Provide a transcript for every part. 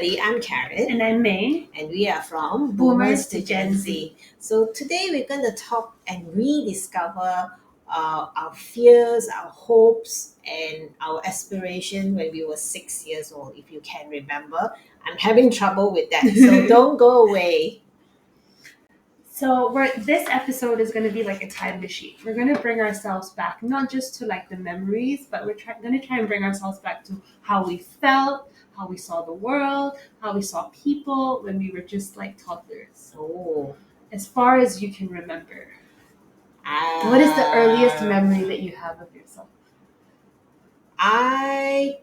I'm Karen, And I'm Mae. and we are from Boomers to Gen Z. So today we're going to talk and rediscover our fears, our hopes, and our aspiration when we were 6 years old. If you can remember, I'm having trouble with that, so don't go away. So this episode is going to be like a time machine. We're going to bring ourselves back, not just to like the memories, but we're going to try and bring ourselves back to how we felt, how we saw the world, how we saw people when we were just like toddlers. Oh, As far as you can remember, what is the earliest memory that you have of yourself? I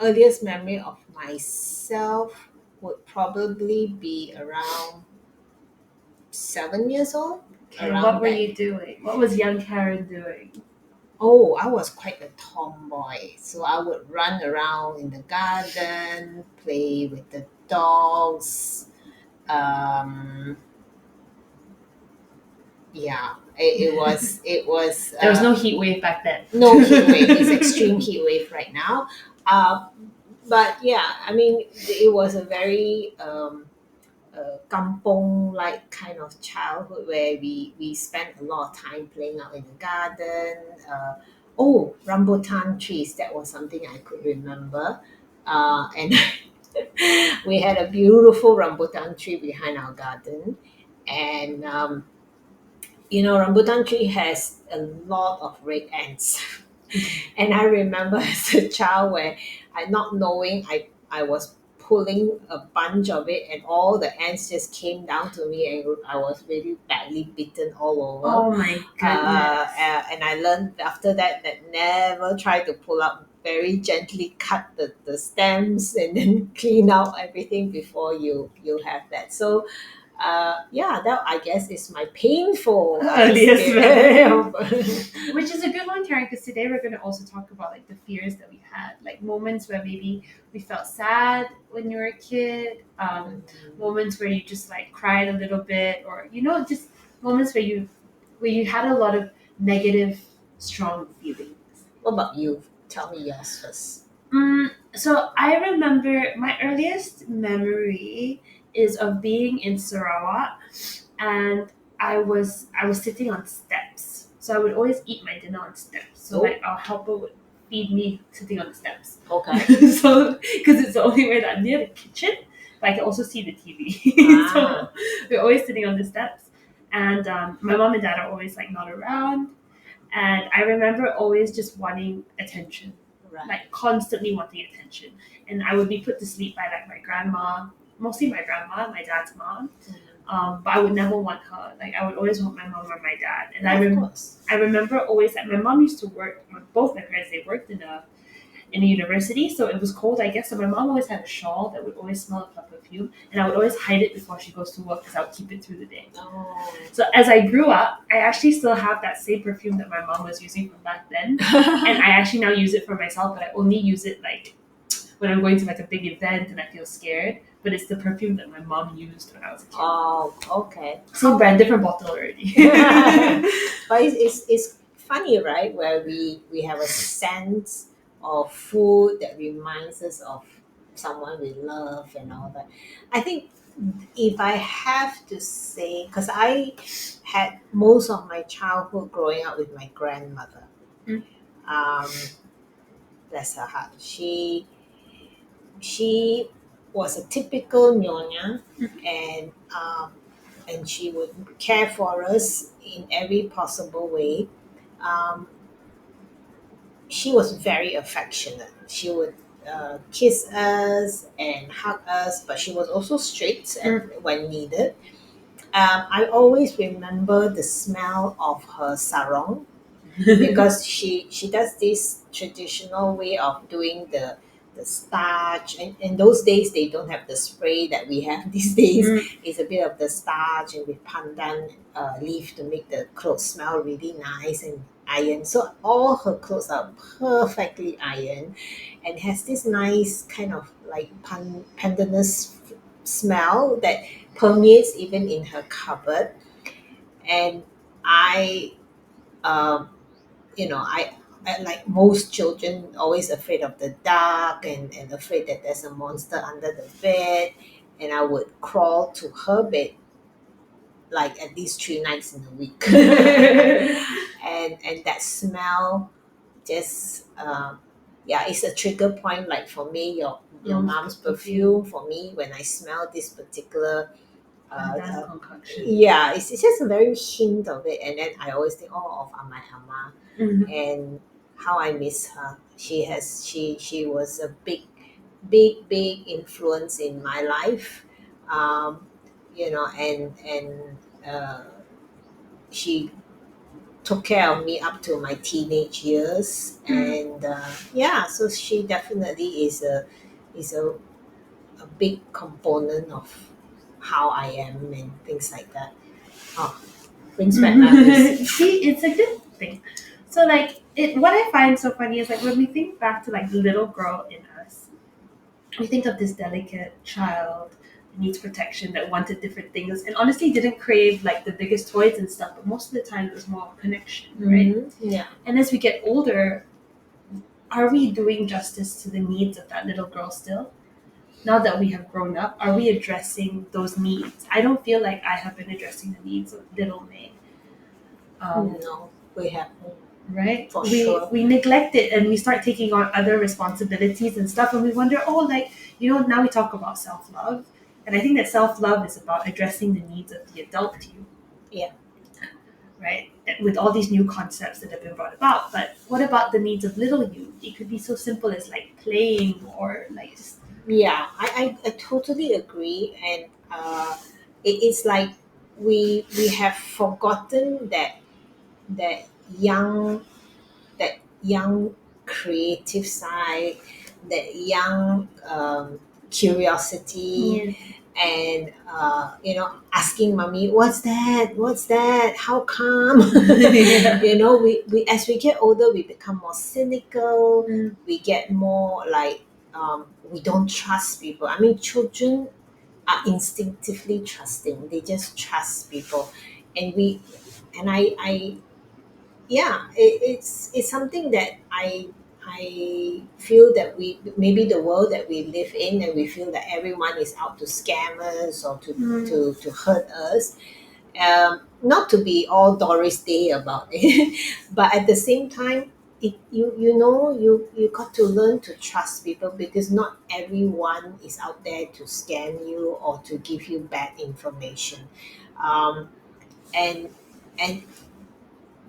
earliest memory of myself would probably be around 7 years old. Okay, Around what were that. you doing? What was young Karen doing? Oh, I was quite a tomboy. So I would run around in the garden, play with the dogs. Um, yeah, it was There was no heat wave back then. no heat wave. It's extreme heat wave right now. Uh, but yeah, I mean, it was a very kampong like kind of childhood where we spent a lot of time playing out in the garden. Rambutan trees, that was something I could remember. And we had a beautiful rambutan tree behind our garden. And, rambutan tree has a lot of red ants. And I remember as a child where not knowing, I was pulling a bunch of it and all the ants just came down to me and I was really badly bitten all over. Oh my goodness. And I learned after that never try to pull up, very gently cut the stems and then clean out everything before you have that. So that I guess is my painful Earliest experience. Which is a good one, Karen, because today we're going to also talk about like the fears that we had, like moments where maybe we felt sad when you were a kid, moments where you just like cried a little bit, or just moments where you had a lot of negative, strong feelings. What about you? Tell me yours first. So I remember my earliest memory is of being in Sarawak, and I was sitting on steps. So I would always eat my dinner on steps. So like our helper would feed me sitting on the steps. Okay. So because it's the only way that I'm near the kitchen, but I can also see the TV. So we're always sitting on the steps, and my mom and dad are always like not around. And I remember always just wanting attention, like constantly wanting attention. And I would be put to sleep by like my grandma, mostly my grandma, my dad's mom. But I would never want her. Like I would always want my mom or my dad. And I remember always that my mom used to work. Both my parents, they worked in a university, so it was cold, I guess. So my mom always had a shawl that would always smell of her perfume, and I would always hide it before she goes to work because I would keep it through the day. So as I grew up, I actually still have that same perfume that my mom was using from back then, and I actually now use it for myself, but I only use it like when I'm going to like a big event and I feel scared. But it's the perfume that my mom used when I was a kid. Oh, okay. Same brand, different bottle already. But it's funny, right? Where we have a sense of food that reminds us of someone we love and all that. I think if I have to say, because I had most of my childhood growing up with my grandmother. Mm. Bless her heart. She was a typical nyonya, and she would care for us in every possible way. Um, she was very affectionate. She would kiss us and hug us, but she was also strict when needed. I always remember the smell of her sarong because she does this traditional way of doing the starch, and in those days they don't have the spray that we have these days. It's a bit of the starch and with pandan leaf to make the clothes smell really nice and iron. So all her clothes are perfectly ironed and has this nice kind of like pandanus smell that permeates even in her cupboard. And I um, I like most children, always afraid of the dark and afraid that there's a monster under the bed. And I would crawl to her bed like at least 3 nights in a week. And that smell just yeah, it's a trigger point. Like for me, your mom's perfume. For me, when I smell this particular Pandan concoction. yeah, it's just a very hint of it, and then I always think, oh, of my ama, and how I miss her. She was a big influence in my life, um, and she took care of me up to my teenage years, and yeah, so she definitely is a big component of how I am and things like that. Oh, brings back memories. See, it's a good thing. So like what I find so funny is like when we think back to like the little girl in us, we think of this delicate child that needs protection, that wanted different things, and honestly didn't crave like the biggest toys and stuff, but most of the time it was more connection, right? Yeah. And as we get older, are we doing justice to the needs of that little girl still? Now that we have grown up, are we addressing those needs? I don't feel like I have been addressing the needs of little May. No, we haven't. Right? For we sure. we neglect it and we start taking on other responsibilities and stuff, and we wonder, oh, like, now we talk about self-love, and I think that self-love is about addressing the needs of the adult you. Yeah. Right? With all these new concepts that have been brought about, but what about the needs of little you? It could be so simple as like playing or like just Yeah, I totally agree, and it's like we have forgotten that young that young creative side, that young curiosity, and asking mommy, what's that, how come? Yeah. We as we get older, we become more cynical. We get more like, we don't trust people. I mean, children are instinctively trusting. They just trust people, and I yeah, it's something that I feel that we, maybe the world that we live in, and we feel that everyone is out to scam us or to hurt us. Not to be all Doris Day about it, but at the same time, you got to learn to trust people, because not everyone is out there to scam you or to give you bad information. um, and and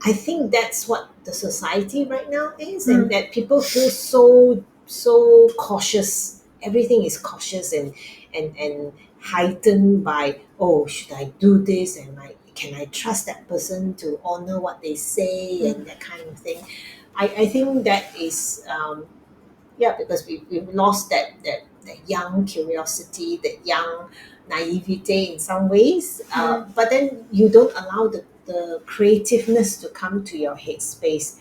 I think that's what the society right now is, and that people feel so cautious. Everything is cautious and heightened by, oh, should I do this, and like, can I trust that person to honor what they say, and that kind of thing. I think that is, yeah, because we've lost that young curiosity, that young naivete in some ways. But then you don't allow the creativeness to come to your headspace,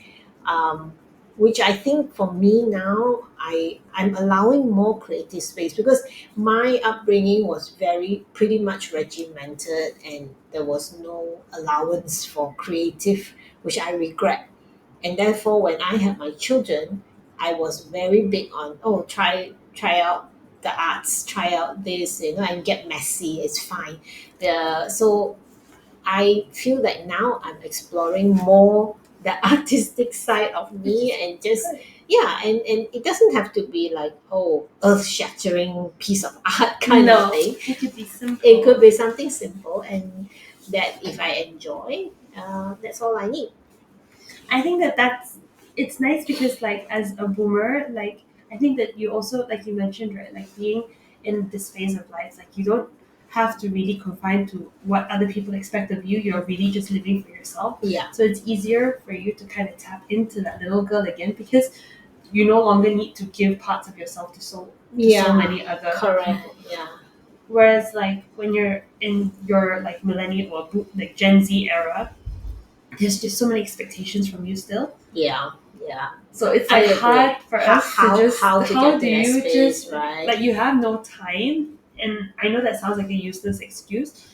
which I think for me now, I'm allowing more creative space, because my upbringing was very pretty much regimented, and there was no allowance for creative, which I regret. And therefore, when I had my children, I was very big on, oh, try out the arts, try out this, and get messy. It's fine. So I feel that now I'm exploring more the artistic side of me, and just, yeah, and it doesn't have to be like, oh, earth shattering piece of art kind of thing. it could be simple. It could be something simple, and that if I enjoy, that's all I need. I think it's nice because like as a boomer, like I think that you also, like you mentioned, right, like being in this phase of life, like you don't have to really confine to what other people expect of you. You're really just living for yourself. Yeah. So it's easier for you to kind of tap into that little girl again, because you no longer need to give parts of yourself to so many other Correct. people. Yeah. Whereas like when you're in your like millennial or like Gen Z era, there's just so many expectations from you still. Yeah. Yeah. So it's I like agree. hard for us to just how to how get do to that you space, just right? like you have no time, and I know that sounds like a useless excuse.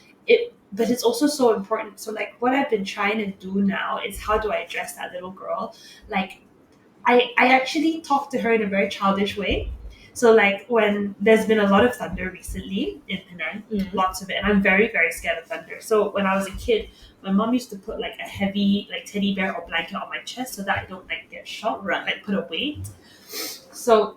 But it's also so important. So like what I've been trying to do now is how do I address that little girl? Like I actually talk to her in a very childish way. So like when there's been a lot of thunder recently in Penang, lots of it, and I'm very, very scared of thunder. So when I was a kid, my mom used to put like a heavy like teddy bear or blanket on my chest so that I don't like get shocked, like put a weight. So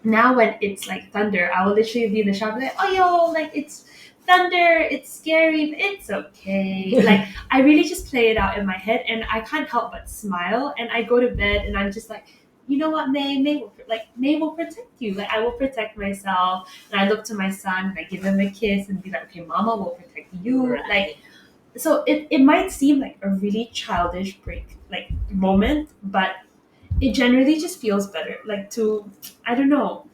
now when it's like thunder, I will literally be in the shop like, oh yo, like it's thunder, it's scary, but it's okay. Like I really just play it out in my head, and I can't help but smile. And I go to bed, and I'm just like, you know what, May will protect you. Like I will protect myself. And I look to my son, and I give him a kiss, and be like, okay, Mama will protect you. Right. Like so, it might seem like a really childish break like moment, but it generally just feels better. Like to, I don't know,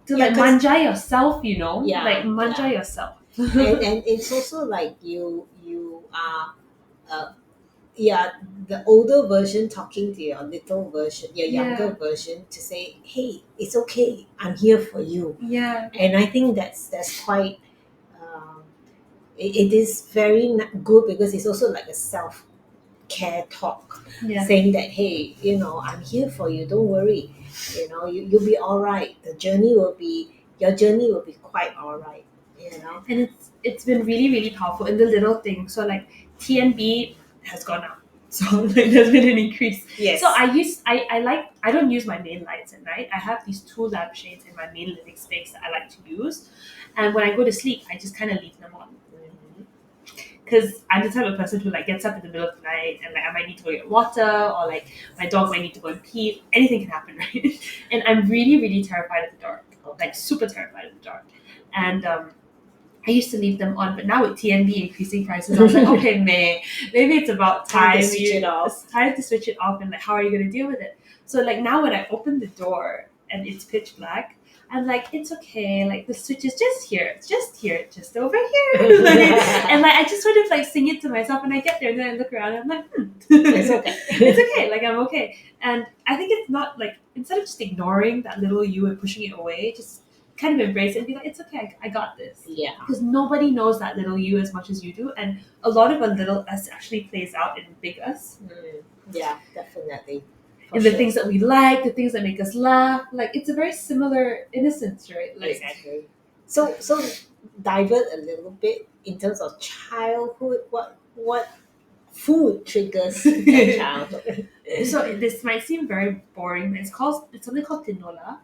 to Yeah, like 'cause- manja yourself, you know, Yeah, like manja yeah. yourself. and it's also like you are yeah, the older version talking to your little version, your younger Yeah. version, to say, hey, it's okay, I'm here for you. Yeah. And I think that's quite it is very good, because it's also like a self care talk, Yeah. saying that, hey, I'm here for you, don't worry, you'll be all right, your journey will be quite all right. And it's been really, really powerful in the little things. So like TNB has gone up. So like there's been an increase. Yes. So I don't use my main lights at night. I have these two lampshades in my main living space that I like to use. And when I go to sleep, I just kind of leave them on. Because I'm the type of person who like gets up in the middle of the night, and like I might need to go get water, or like my dog might need to go and pee. Anything can happen, right? And I'm really, really terrified of the dark, like super terrified of the dark. And I used to leave them on, but now with TNB increasing prices, I was like, okay, maybe it's about time to switch it off. It's time to switch it off, and like, how are you going to deal with it? So like now when I open the door and it's pitch black, I'm like, it's okay. Like the switch is just here, just over here. Like, and like I just sort of like sing it to myself, and I get there, and then I look around, and I'm like, It's okay. It's okay. Like I'm okay. And I think it's not like, instead of just ignoring that little you and pushing it away, just kind of embrace it and be like, it's okay, I got this. Yeah. Because nobody knows that little you as much as you do, and a lot of a little us actually plays out in big us. Yeah, definitely. In the things that we like, the things that make us laugh. Like it's a very similar innocence, right? Like, exactly. So divert a little bit in terms of childhood. What food triggers your childhood? So this might seem very boring, but it's something called tinola.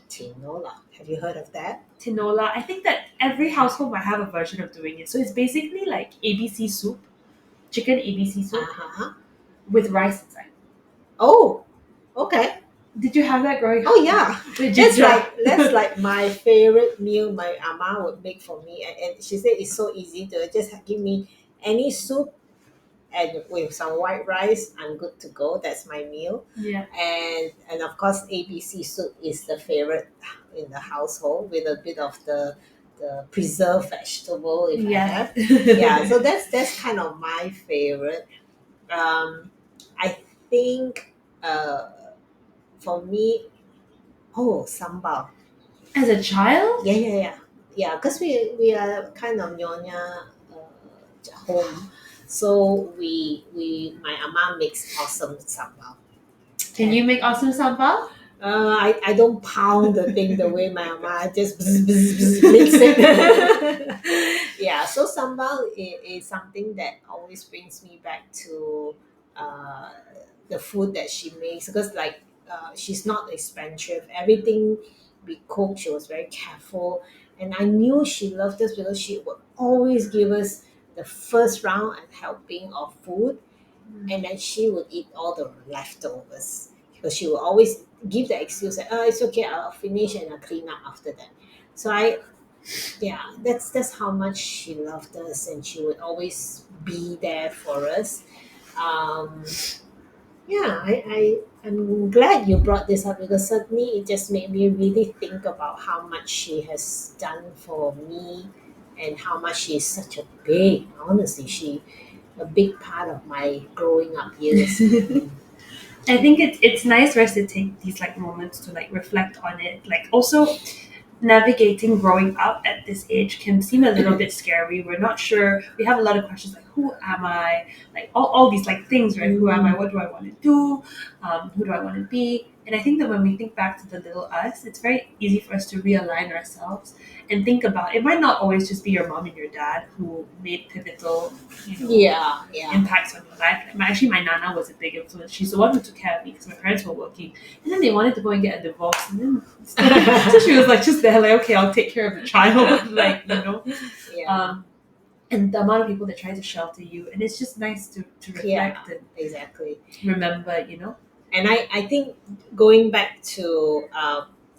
Tinola. Have you heard of that? Tinola. I think that every household might have a version of doing it. So it's basically like ABC soup, chicken ABC soup with rice inside. Oh, okay. Did you have that growing up? Oh yeah, With that's ginger? like my favorite meal my ama would make for me, and she said it's so easy to just give me any soup, and with some white rice, I'm good to go. That's my meal. Yeah. And of course, ABC soup is the favorite in the household, with a bit of the preserved vegetable if I have. Yeah, so that's kind of my favorite. I think for me, sambal. As a child? Yeah. Because we are kind of nyonya home, so my ama makes awesome sambal. Can you make awesome sambal? I don't pound the thing the way my ama. I just mix it. Yeah, so sambal is something that always brings me back to the food that she makes, because like she's not expensive. Everything we cook, she was very careful, and I knew she loved us because she would always give us the first round and helping of food, and then she would eat all the leftovers, because she would always give the excuse that, it's okay, I'll finish and I'll clean up after that. So that's how much she loved us, and she would always be there for us. um, I'm glad you brought this up, because certainly it just made me really think about how much she has done for me, and how much she is such a big part of my growing up years. I think it's nice for us to take these like moments to like reflect on it. Like also navigating growing up at this age can seem a little bit scary. We're not sure. We have a lot of questions like, who am I, like all these like things, right? Who am I? What do I want to do? Who do I want to be? And I think that when we think back to the little us, it's very easy for us to realign ourselves and think about, it might not always just be your mom and your dad who made pivotal, Yeah, yeah. impacts on your life. Actually, my nana was a big influence. She's the one who took care of me because my parents were working, and then they wanted to go and get a divorce, and then so she was like just there, like, okay, I'll take care of the child, like, Yeah. and the amount of people that try to shelter you, and it's just nice to Yeah, reflect and exactly. remember. And I think going back to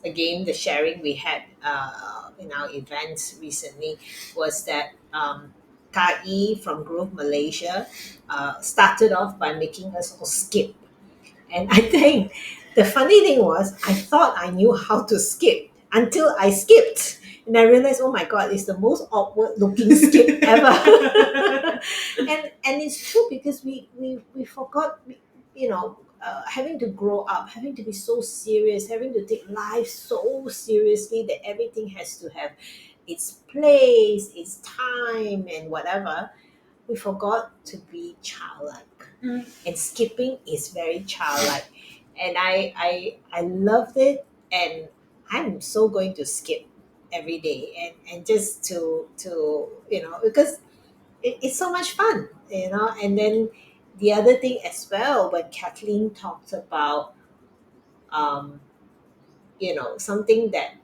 again the sharing we had in our events recently was that Kai from Grove Malaysia started off by making us all skip. And I think the funny thing was, I thought I knew how to skip until I skipped. And I realized, oh my God, it's the most awkward looking skip ever. And it's true because we forgot, having to grow up, having to be so serious, having to take life so seriously that everything has to have its place, its time, and whatever. We forgot to be childlike. And skipping is very childlike, and I loved it, and I'm so going to skip every day, and just to because it's so much fun, and then the other thing as well, when Kathleen talked about um something that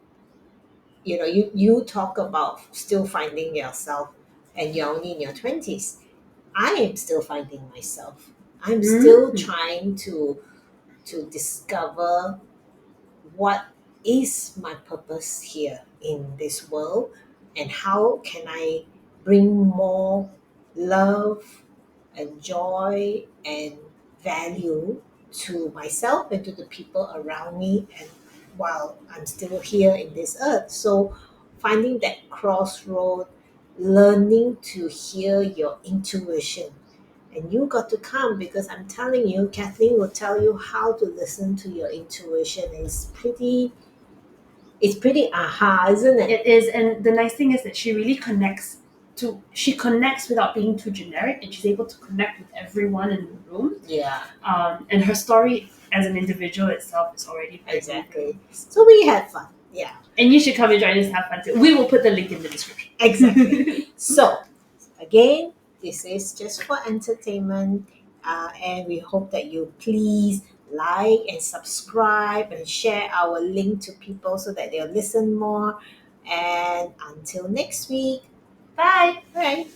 you talk about still finding yourself, and you're only in your 20s. I am still finding myself. I'm still trying to discover what is my purpose here in this world, and how can I bring more love and joy and value to myself and to the people around me, and while I'm still here in this earth. So finding that crossroad, learning to hear your intuition. And you got to come, because I'm telling you, Kathleen will tell you how to listen to your intuition. It's pretty aha, isn't it? It is, and the nice thing is that she connects without being too generic, and she's able to connect with everyone in the room. Yeah, And her story as an individual itself is already very exactly. moving. So we had fun. Yeah, And you should come and join us, have fun too. We will put the link in the description. exactly. So again, this is just for entertainment, and we hope that you please like and subscribe and share our link to people so that they'll listen more. And until next week, Bye. bye.